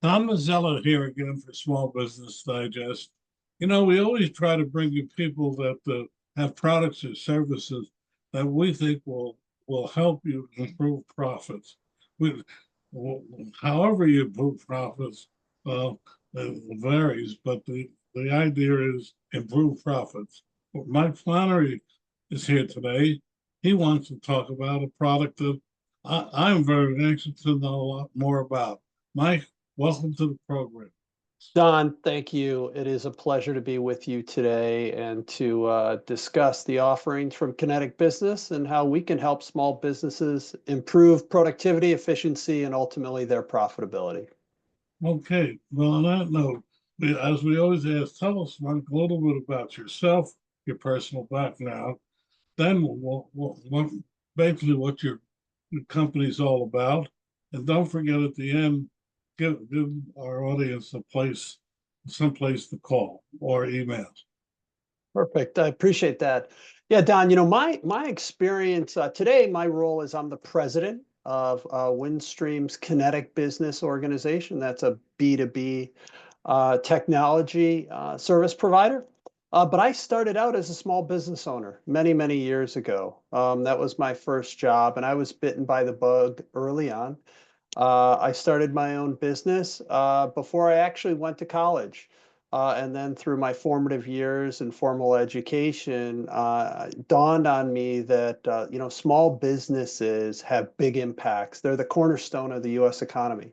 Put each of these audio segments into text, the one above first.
Tom Mazzella here again for Small Business Digest. We always try to bring you people that have products or services that we think will help you improve profits. We, However you improve profits, it varies, but the idea is improve profits. Mike Flannery is here today. He wants to talk about a product that I'm very anxious to know a lot more about. Mike, welcome to the program. Don, thank you. It is a pleasure to be with you today and to discuss the offerings from Kinetic Business and how we can help small businesses improve productivity, efficiency, and ultimately their profitability. Okay, well, on that note, as we always ask, tell us, Mike, a little bit about yourself, your personal background, then basically what your company's all about. And don't forget at the end, give our audience someplace to call or email. Perfect. I appreciate that. Yeah, Don, my experience today, my role is I'm the president of Windstream's Kinetic Business Organization. That's a B2B technology service provider. But I started out as a small business owner many, many years ago. That was my first job, and I was bitten by the bug early on. I started my own business before I actually went to college. And then through my formative years in formal education, dawned on me that small businesses have big impacts. They're the cornerstone of the U.S. economy.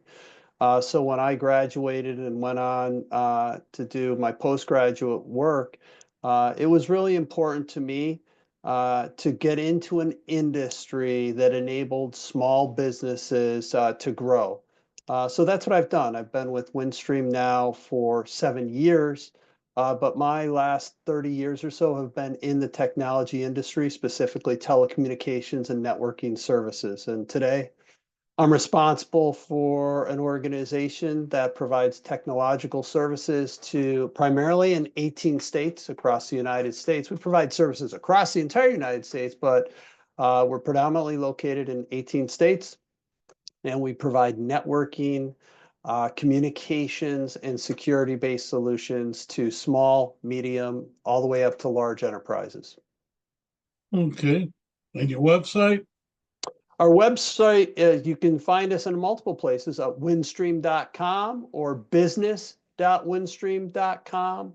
So when I graduated and went on to do my postgraduate work, it was really important to me to get into an industry that enabled small businesses to grow. So that's what I've done. I've been with Windstream now for 7 years, but my last 30 years or so have been in the technology industry, specifically telecommunications and networking services. And today, I'm responsible for an organization that provides technological services to primarily in 18 states across the United States. We provide services across the entire United States, but we're predominantly located in 18 states, and we provide networking, communications, and security-based solutions to small, medium, all the way up to large enterprises. Okay, and your website? Our website is, you can find us in multiple places at windstream.com or business.windstream.com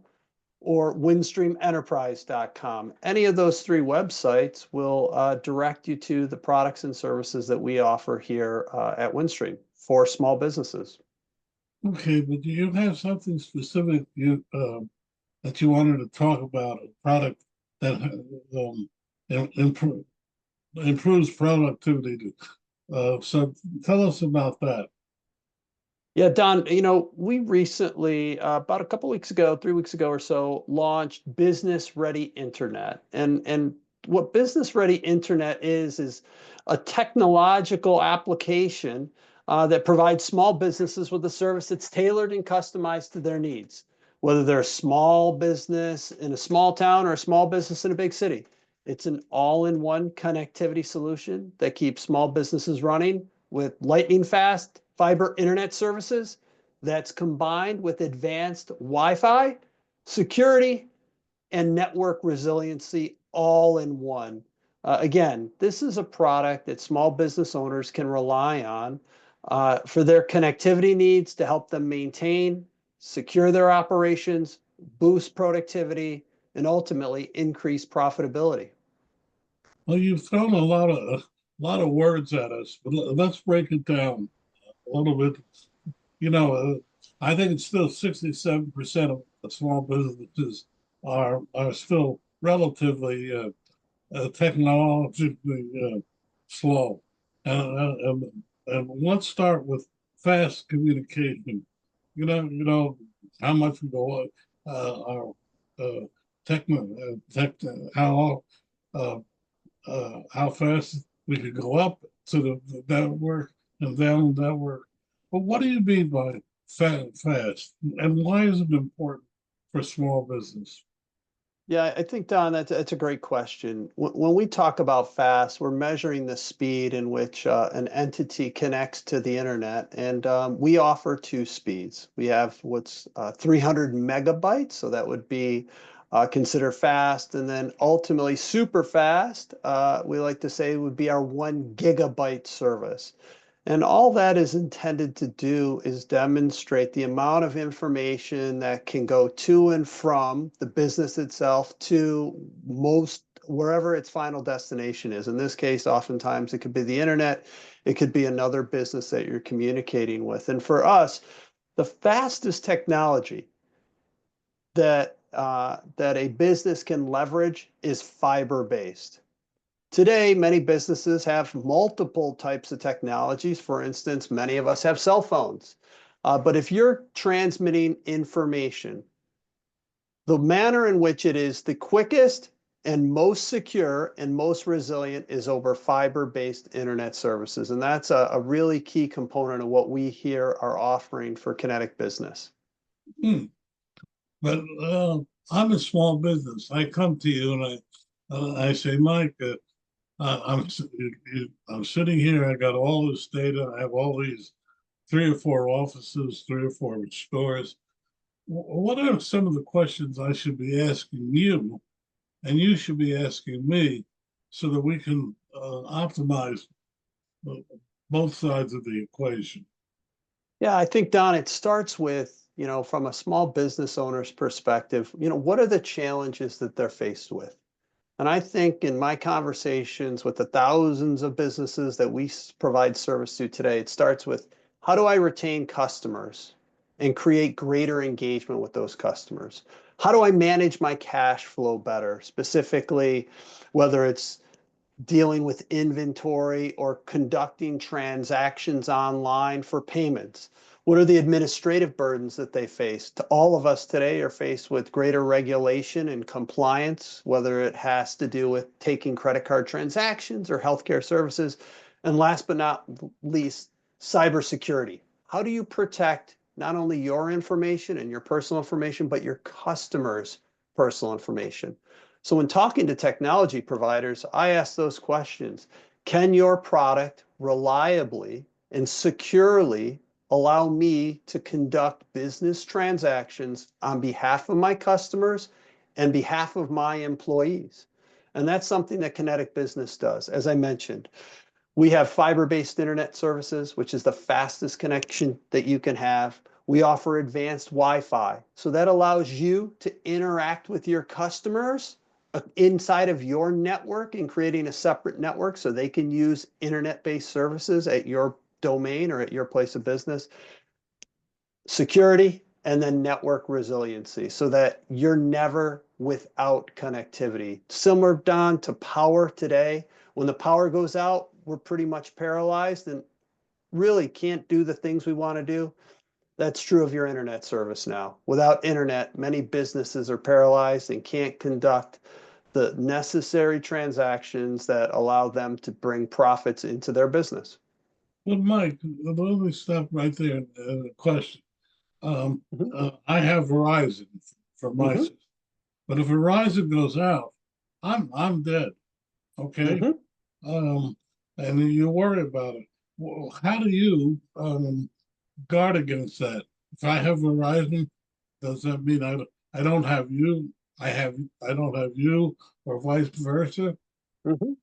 or windstreamenterprise.com. Any of those three websites will direct you to the products and services that we offer here at Windstream for small businesses. Okay, but do you have something specific that you wanted to talk about, a product that improves productivity? So tell us about that. Yeah, Don, we recently, about a couple weeks ago, 3 weeks ago or so, launched Business Ready Internet. And what Business Ready Internet is a technological application that provides small businesses with a service that's tailored and customized to their needs, whether they're a small business in a small town or a small business in a big city. It's an all-in-one connectivity solution that keeps small businesses running with lightning fast fiber internet services that's combined with advanced Wi-Fi, security, and network resiliency all in one. Again, this is a product that small business owners can rely on for their connectivity needs to help them maintain, secure their operations, boost productivity, and ultimately increase profitability. Well, you've thrown a lot of words at us, but let's break it down a little bit. You know, uh, I think it's still 67% of the small businesses are still relatively technologically slow. And let's start with fast communication. You know how much we go our tech, tech uh, how fast we could go up to the network and down the network. But what do you mean by fast? And why is it important for small business? Yeah, I think, Don, that's a great question. When we talk about fast, we're measuring the speed in which an entity connects to the internet, and we offer two speeds. We have what's 300 megabytes, so that would be considered fast, and then ultimately super fast, we like to say would be our 1 gigabyte service. And all that is intended to do is demonstrate the amount of information that can go to and from the business itself to most wherever its final destination is. In this case, oftentimes it could be the internet, it could be another business that you're communicating with. And for us, the fastest technology that a business can leverage is fiber-based. Today, many businesses have multiple types of technologies. For instance, many of us have cell phones. But if you're transmitting information, the manner in which it is the quickest and most secure and most resilient is over fiber-based internet services. And that's a really key component of what we here are offering for Kinetic Business. Hmm. But I'm a small business. I come to you and I say, Mike, I'm sitting here. I got all this data. I have all these 3 or 4 offices, 3 or 4 stores. What are some of the questions I should be asking you, and you should be asking me, so that we can optimize uh, both sides of the equation? Yeah, I think, Don, it starts with, from a small business owner's perspective, what are the challenges that they're faced with? And I think in my conversations with the thousands of businesses that we provide service to today, it starts with how do I retain customers and create greater engagement with those customers? How do I manage my cash flow better? Specifically, whether it's dealing with inventory or conducting transactions online for payments? What are the administrative burdens that they face? All of us today are faced with greater regulation and compliance, whether it has to do with taking credit card transactions or healthcare services. And last but not least, cybersecurity. How do you protect not only your information and your personal information, but your customers' personal information? So when talking to technology providers, I ask those questions. Can your product reliably and securely allow me to conduct business transactions on behalf of my customers and behalf of my employees? And that's something that Kinetic Business does. As I mentioned, we have fiber-based internet services, which is the fastest connection that you can have. We offer advanced Wi-Fi. So that allows you to interact with your customers inside of your network and creating a separate network so they can use internet-based services at your domain or at your place of business. Security, and then network resiliency so that you're never without connectivity. Similar, Don, to power today. When the power goes out, we're pretty much paralyzed and really can't do the things we want to do. That's true of your internet service now. Without internet, many businesses are paralyzed and can't conduct the necessary transactions that allow them to bring profits into their business. Well, Mike, let me stop right there. Question. Mhm. I have Verizon for my Mhm. system, but if Verizon goes out, I'm dead. Okay. Mhm. Um, and you worry about it. Well, how do you guard against that? If I have Verizon, does that mean I don't have you? I don't have you, or vice versa? Mhm.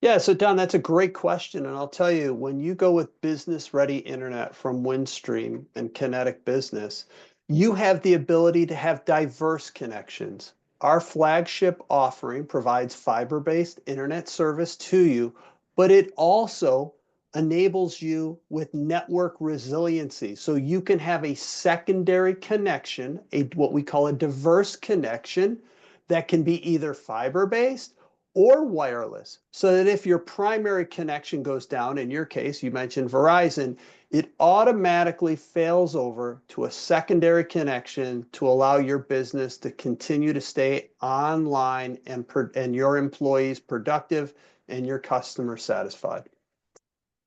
Yeah, so Don, that's a great question. And I'll tell you, when you go with business ready internet from Windstream and Kinetic Business, you have the ability to have diverse connections. Our flagship offering provides fiber-based internet service to you, but it also enables you with network resiliency. So you can have a secondary connection, what we call a diverse connection that can be either fiber-based or wireless, so that if your primary connection goes down, in your case, you mentioned Verizon, it automatically fails over to a secondary connection to allow your business to continue to stay online and your employees productive and your customers satisfied.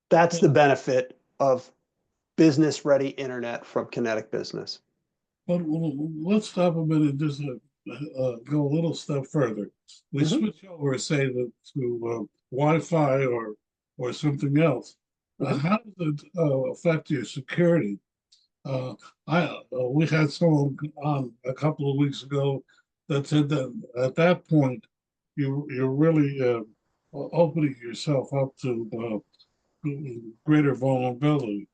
That's the benefit of business ready internet from Kinetic Business. But let's stop a minute. Just go a little step further. We Mhm, switch over, say, to Wi-Fi or something else. mhm. How does it affect your security? Uh, we had someone on a couple of weeks ago that said that at that point you're really opening yourself up to greater vulnerability.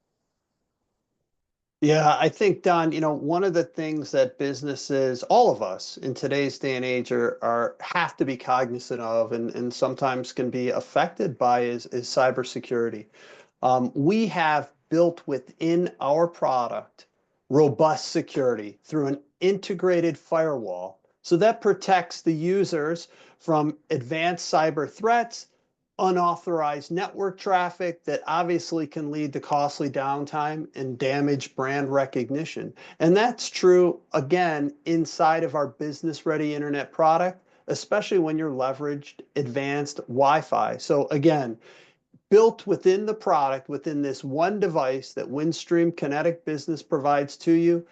Yeah, I think, Don, one of the things that businesses, all of us in today's day and age are have to be cognizant of and sometimes can be affected by is cybersecurity. We have built within our product robust security through an integrated firewall. So that protects the users from advanced cyber threats, unauthorized network traffic that obviously can lead to costly downtime and damage brand recognition. And that's true, again, inside of our business ready internet product, especially when you're leveraged advanced Wi-Fi. So again, built within the product, within this one device that Windstream Kinetic Business provides to you,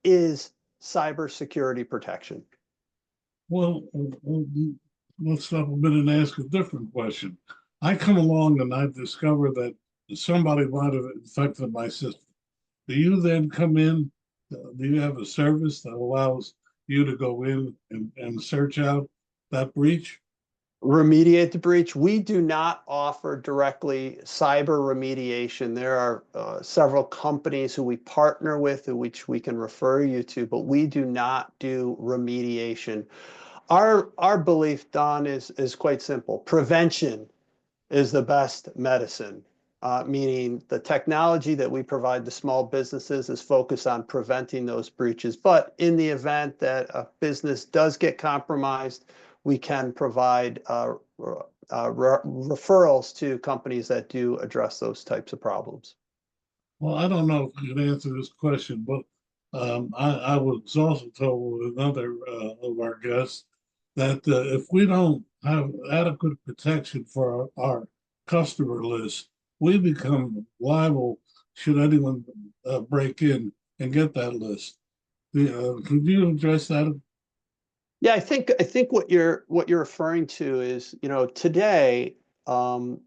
is cybersecurity protection. Well, let's stop a minute and ask a different question. I come along and I discover that somebody might have infected my system. Do you then come in? Do you have a service that allows you to go in and search out that breach? Remediate the breach. We do not offer directly cyber remediation. There are several companies who we partner with, which we can refer you to, but we do not do remediation. Our belief, Don, is quite simple. Prevention is the best medicine, meaning the technology that we provide to small businesses is focused on preventing those breaches. But in the event that a business does get compromised, we can provide referrals to companies that do address those types of problems. Well, I don't know if you can answer this question, but I was also told with another of our guests that if we don't have adequate protection for our customer list, we become liable should anyone break in and get that list. Could you address that? Yeah, I think what you're referring to is, today,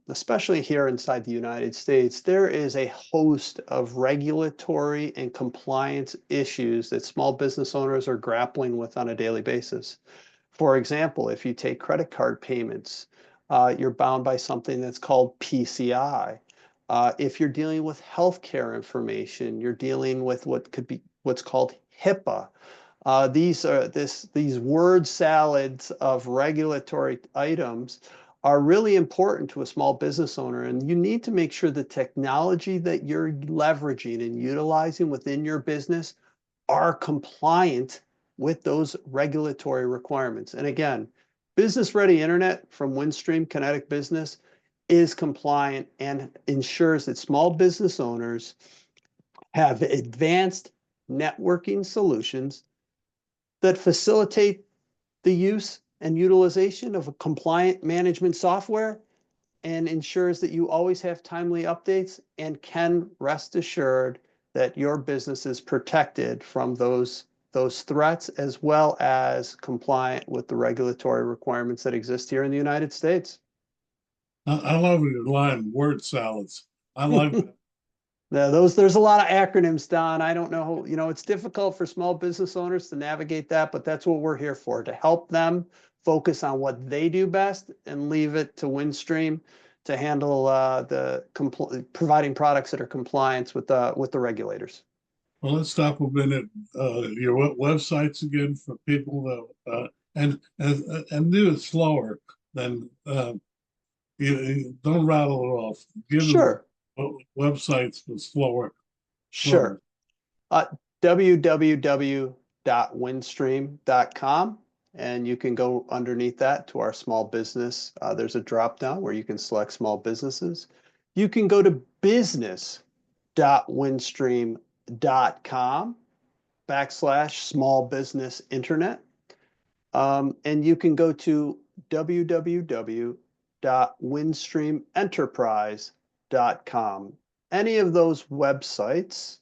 especially here inside the United States, there is a host of regulatory and compliance issues that small business owners are grappling with on a daily basis. For example, if you take credit card payments, you're bound by something that's called PCI. If you're dealing with healthcare information, you're dealing with what could be what's called HIPAA. These word salads of regulatory items are really important to a small business owner, and you need to make sure the technology that you're leveraging and utilizing within your business are compliant with those regulatory requirements. And again, business ready internet from Windstream Kinetic Business is compliant and ensures that small business owners have advanced networking solutions that facilitate the use and utilization of a compliant management software and ensures that you always have timely updates and can rest assured that your business is protected from those threats as well as compliant with the regulatory requirements that exist here in the United States. I love your line, word salads. I like that. Now, there's a lot of acronyms, Don. I don't know, it's difficult for small business owners to navigate that, but that's what we're here for, to help them focus on what they do best and leave it to Windstream to handle providing products that are compliant with the regulators. Well, let's stop a minute. Your websites again for people that and do it slower than you don't rattle it off. Give them Sure, websites with slower. sure. Uh, www.windstream.com, and you can go underneath that to our small business. There's a drop down where you can select small businesses. You can go to business.windstream.com /small business internet. And you can go to www.windstreamenterprise.com. Any of those websites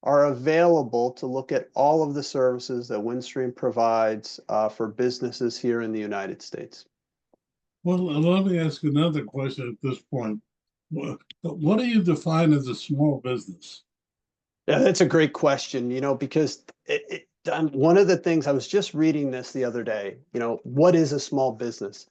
are available to look at all of the services that Windstream provides for businesses here in the United States. Well, let me ask another question at this point. What do you define as a small business? Yeah, that's a great question, because one of the things I was just reading this the other day, what is a small business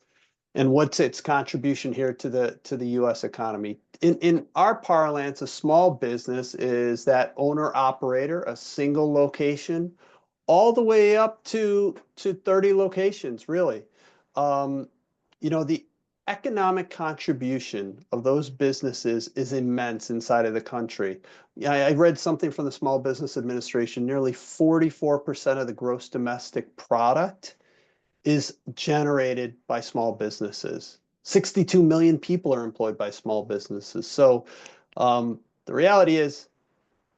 and what's its contribution here to the US economy? In our parlance, a small business is that owner operator, a single location, all the way up to 30 locations, really. Um, the economic contribution of those businesses is immense inside of the country. Yeah, I read something from the Small Business Administration, nearly 44% of the gross domestic product is generated by small businesses. 62 million people are employed by small businesses. So the reality is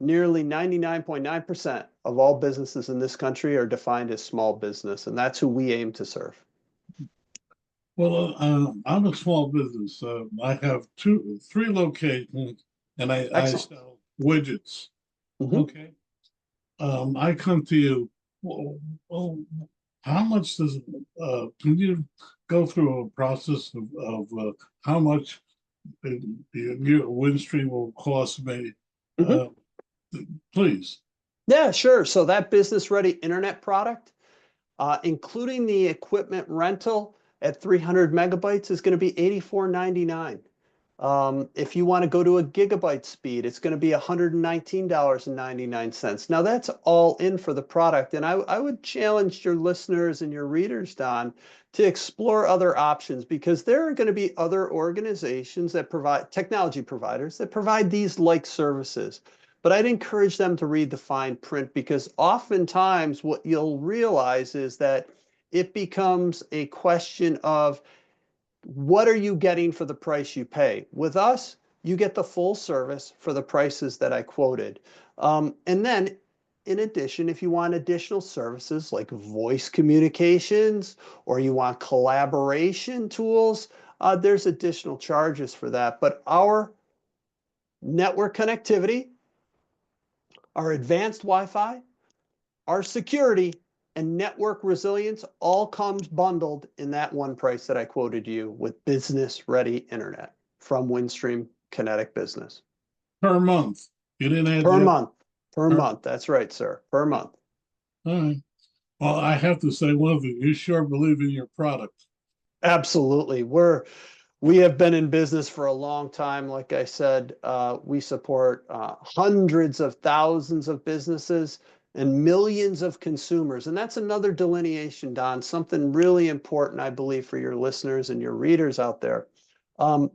nearly 99.9% of all businesses in this country are defined as small business, and that's who we aim to serve. Well, I'm a small business. I have three locations, and I Excellent. sell widgets. Mhm. Okay. I come to you. Well, how much does can you go through a process of how much your Windstream will cost me? Mhm. Uh, please. Yeah, sure. So that business-ready internet product, including the equipment rental at 300 megabytes, is going to be $84.99. If you want to go to a gigabyte speed, it's going to be $119.99. Now, that's all in for the product. And I would challenge your listeners and your readers, Don, to explore other options because there are going to be other organizations that provide technology providers that provide these like services. But I'd encourage them to read the fine print because oftentimes what you'll realize is that it becomes a question of what are you getting for the price you pay? With us, you get the full service for the prices that I quoted. And then, in addition, if you want additional services like voice communications or you want collaboration tools, there's additional charges for that. But our network connectivity, our advanced Wi-Fi, our security, and network resilience all comes bundled in that one price that I quoted you with business-ready internet from Windstream Kinetic Business. Per month. You didn't add Per the other month. Per per. month. That's right, sir. Per month. All right. Well, I have to say one thing. You sure believe in your product. Absolutely. We have been in business for a long time. Like I said, we support hundreds of thousands of businesses and millions of consumers. And that's another delineation, Don, something really important, I believe, for your listeners and your readers out there. Um,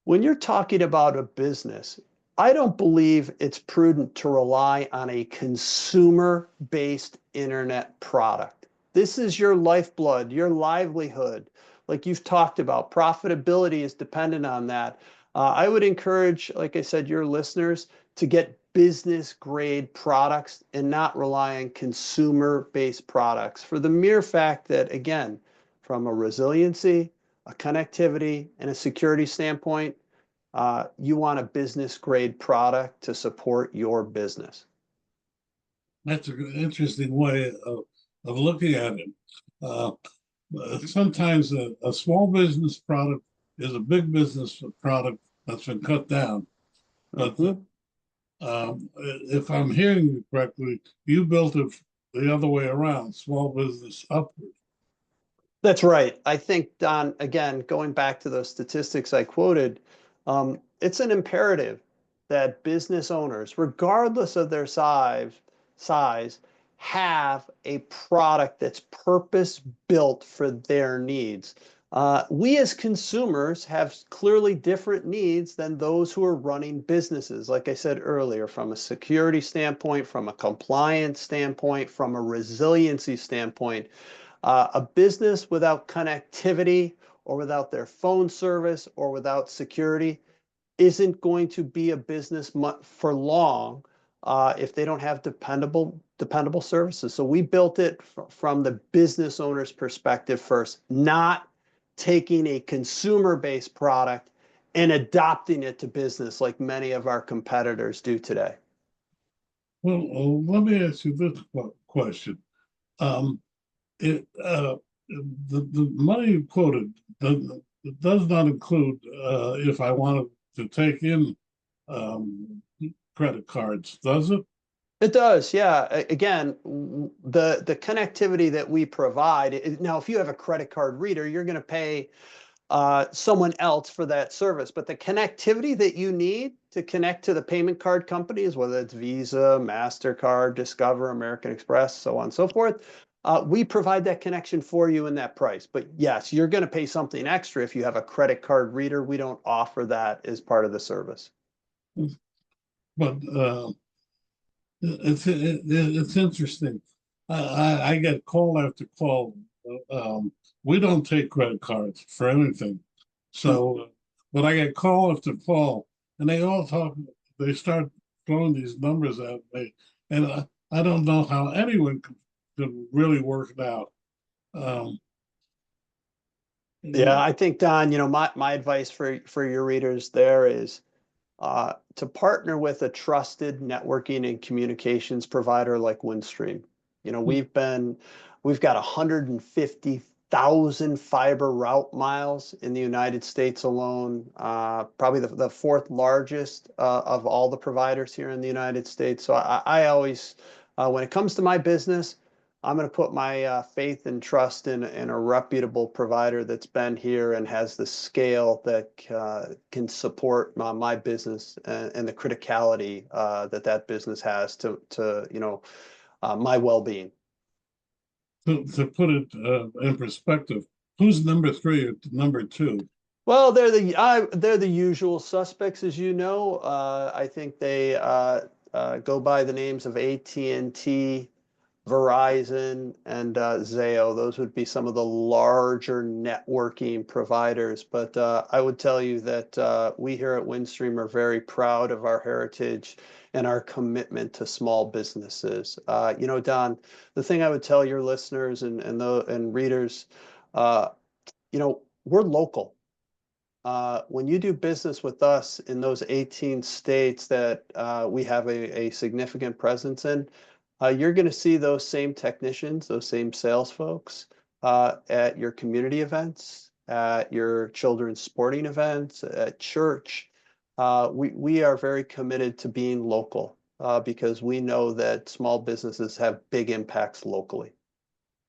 when you're talking about a business, I don't believe it's prudent to rely on a consumer-based internet product. This is your lifeblood, your livelihood. Like you've talked about, profitability is dependent on that. I would encourage, like I said, your listeners to get business grade products and not rely on consumer-based products for the mere fact that, again, from a resiliency, a connectivity, and a security standpoint, you want a business grade product to support your business. That's an interesting way of looking at it. Uh, Sometimes a small business product is a big business product that's been cut down. But Mhm. if I'm hearing you correctly, you built it the other way around, small business upward. That's right. I think, Don, again, going back to those statistics I quoted, it's an imperative that business owners, regardless of their size, have a product that's purpose built for their needs. We as consumers have clearly different needs than those who are running businesses. Like I said earlier, from a security standpoint, from a compliance standpoint, from a resiliency standpoint, a business without connectivity or without their phone service or without security isn't going to be a business for long if they don't have dependable services. So we built it from the business owner's perspective first, not taking a consumer-based product and adopting it to business like many of our competitors do today. Well, let me ask you this question. Um, the money you quoted does not include if I wanted to take in credit cards, does it? It does, yeah. Again, the connectivity that we provide. Now, if you have a credit card reader, you're going to pay someone else for that service. But the connectivity that you need to connect to the payment card companies, whether it's Visa, MasterCard, Discover, American Express, so on and so forth, we provide that connection for you in that price. But yes, you're going to pay something extra if you have a credit card reader. We don't offer that as part of the service. But it's interesting. I get call after call. We don't take credit cards for anything. Hmm. So, but I get call after call, and they all talk. They start throwing these numbers at me, and I don't know how anyone could really work it out. Um, Yeah, I think Don, my advice for your readers there is to partner with a trusted networking and communications provider like Windstream. You know, we've got 150,000 fiber route miles in the United States alone, probably the fourth largest of all the providers here in the United States. So I always, when it comes to my business, I'm going to put my faith and trust in a reputable provider that's been here and has the scale that can support my business and the criticality that business has to my well-being. to put it in perspective, who's number three or number two? Well, they're the usual suspects, as you know. I think they go by the names of AT&T, Verizon, and Zayo. Those would be some of the larger networking providers. But I would tell you that we here at Windstream are very proud of our heritage and our commitment to small businesses. Don, the thing I would tell your listeners and readers, uh, we're local. When you do business with us in those 18 states that we have a significant presence in, you're going to see those same technicians, those same sales folks at your community events, at your children's sporting events, at church. We are very committed to being local because we know that small businesses have big impacts locally.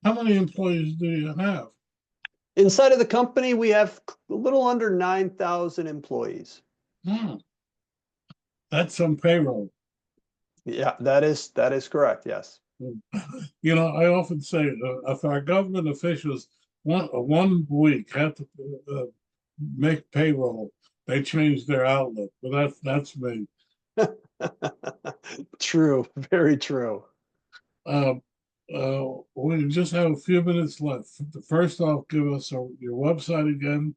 How many employees do you have? Inside of the company, we have a little under 9,000 employees. Hmm, that's some payroll. Yeah, that is correct. Yes. You know, I often say if our government officials one week had to make payroll, they change their outlook. But that's me. True, very true. Uh, we just have a few minutes left. First off, give us your website again.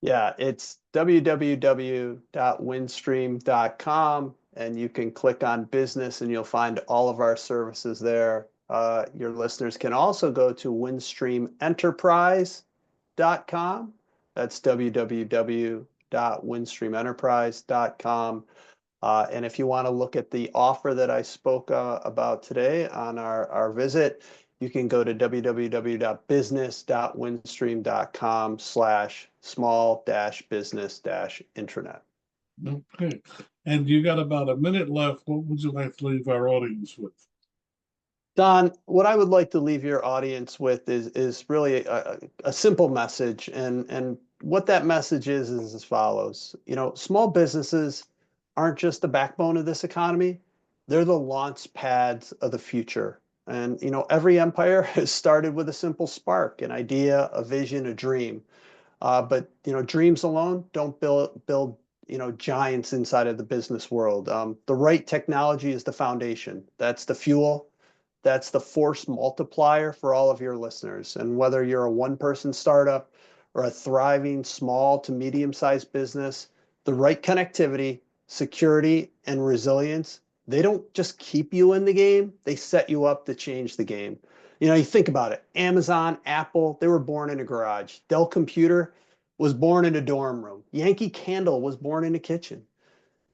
Yeah, it's www.windstream.com, and you can click on business and you'll find all of our services there. Your listeners can also go to windstreamenterprise.com. That's www.windstreamenterprise.com. And if you want to look at the offer that I spoke about today on our visit, you can go to www.business.windstream.com/small-business-intranet. Okay. And you got about a minute left. What would you like to leave our audience with? Don, what I would like to leave your audience with is really a simple message, and what that message is as follows. Small businesses aren't just the backbone of this economy; they're the launch pads of the future. And every empire has started with a simple spark, an idea, a vision, a dream. But dreams alone don't build giants inside of the business world. The right technology is the foundation. That's the fuel. That's the force multiplier for all of your listeners. And whether you're a one-person startup or a thriving small to medium-sized business, the right connectivity, security, and resilience, they don't just keep you in the game, they set you up to change the game. You think about it. Amazon, Apple, they were born in a garage. Dell Computer was born in a dorm room. Yankee Candle was born in a kitchen.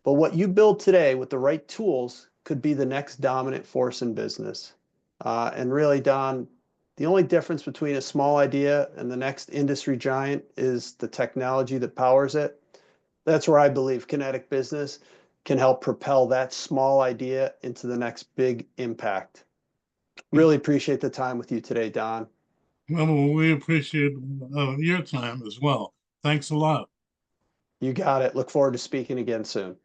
But what you build today with the right tools could be the next dominant force in business. And really, Don, the only difference between a small idea and the next industry giant is the technology that powers it. That's where I believe kinetic business can help propel that small idea into the next big impact. Really appreciate the time with you today, Don. Well, we appreciate your time as well. Thanks a lot. You got it. Look forward to speaking again soon.